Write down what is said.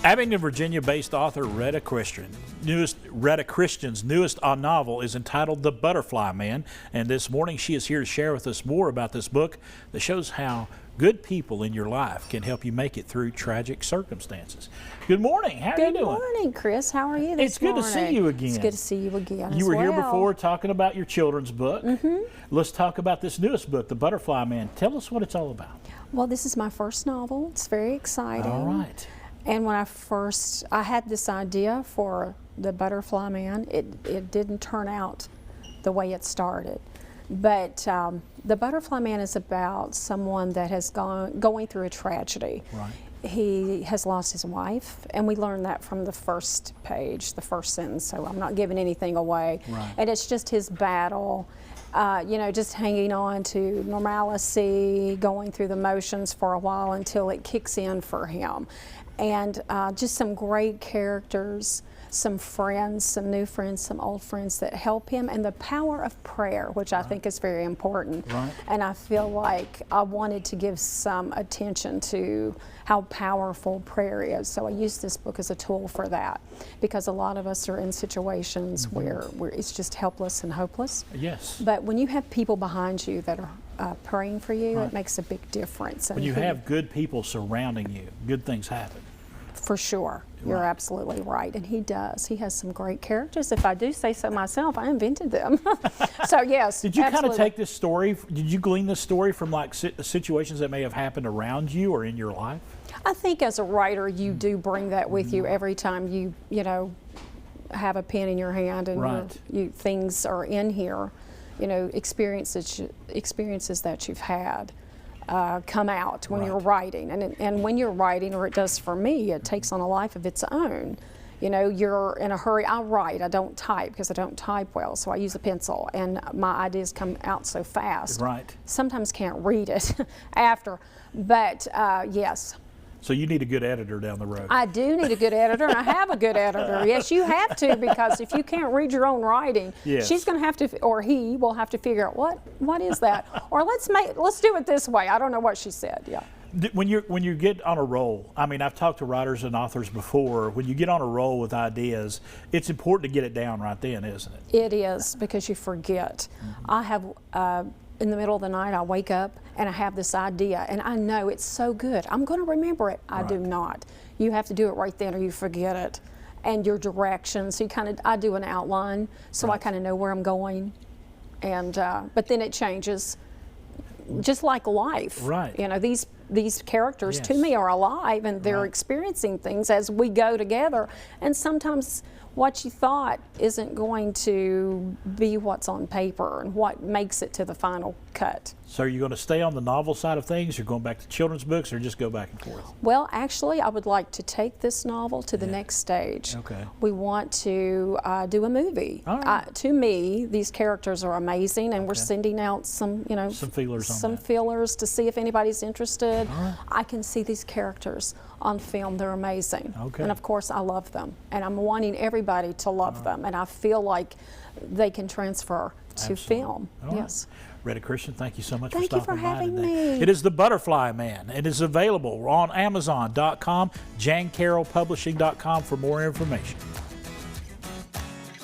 Abingdon, Virginia-based author Retta Christian's newest novel is entitled The Butterfly Man, and this morning she is here to share with us more about this book that shows how good people in your life can help you make it through tragic circumstances. Good morning. How are you doing? Good morning, Chris. How are you this It's morning? good to see you again. It's good to see you again. You were here before talking about your children's book. Mm-hmm. Let's talk about this newest book, The Butterfly Man. Tell us what it's all about. Well, this is my first novel. It's very exciting. All right. And when I had this idea for The Butterfly Man, it didn't turn out the way it started. But The Butterfly Man is about someone that has going through a tragedy. Right. He has lost his wife, and we learned that from the first page, the first sentence, so I'm not giving anything away. Right. And it's just his battle, just hanging on to normalcy, going through the motions for a while until it kicks in for him. And just some great characters, some friends, some new friends, some old friends that help him, and the power of prayer, which I think is very important. Right. And I feel like I wanted to give some attention to how powerful prayer is. So I used this book as a tool for that, because a lot of us are in situations where it's just helpless and hopeless. Yes. But when you have people behind you that are praying for you, it makes a big difference. When you have good people surrounding you, good things happen. For sure. You're absolutely right. And he does. He has some great characters. If I do say so myself, I invented them. So, yes. Did you kind of take this story, did you glean this story from like situations that may have happened around you or in your life? I think as a writer, you do bring that with you every time you have a pen in your hand and things are in here, experiences that you've had. Come out when you're writing, and when you're writing, or it does for me, it takes on a life of its own. You're in a hurry. I write. I don't type because I don't type well, so I use a pencil, and my ideas come out so fast. Right. Sometimes can't read it after, but yes. So you need a good editor down the road. I do need a good editor, and I have a good editor. Yes, you have to, because if you can't read your own writing, she's going to have to, or he will have to figure out what is that, or let's do it this way. I don't know what she said. Yeah. When you get on a roll, I mean, I've talked to writers and authors before. When you get on a roll with ideas, it's important to get it down right then, isn't it? It is, because you forget. I have. In the middle of the night, I wake up and I have this idea, and I know it's so good. I'm going to remember it. I do not. You have to do it right then, or you forget it. And your direction. So I do an outline, so I kind of know where I'm going. And but then it changes, just like life. Right. These characters to me are alive, and they're experiencing things as we go together. And sometimes what you thought isn't going to be what's on paper and what makes it to the final cut. So are you going to stay on the novel side of things, or going back to children's books, or just go back and forth? Well, actually, I would like to take this novel to the next stage. Okay. We want to do a movie. All right. To me, these characters are amazing, and we're sending out some feelers to see if anybody's interested. All right. I can see these characters on film. They're amazing. Okay. And of course, I love them, and I'm wanting everybody to love them, and I feel like they can transfer to film. All yes. Right. Retta Christian, thank you so much for stopping by having today. me. It is The Butterfly Man. It is available on Amazon.com, JanCarrollPublishing.com for more information.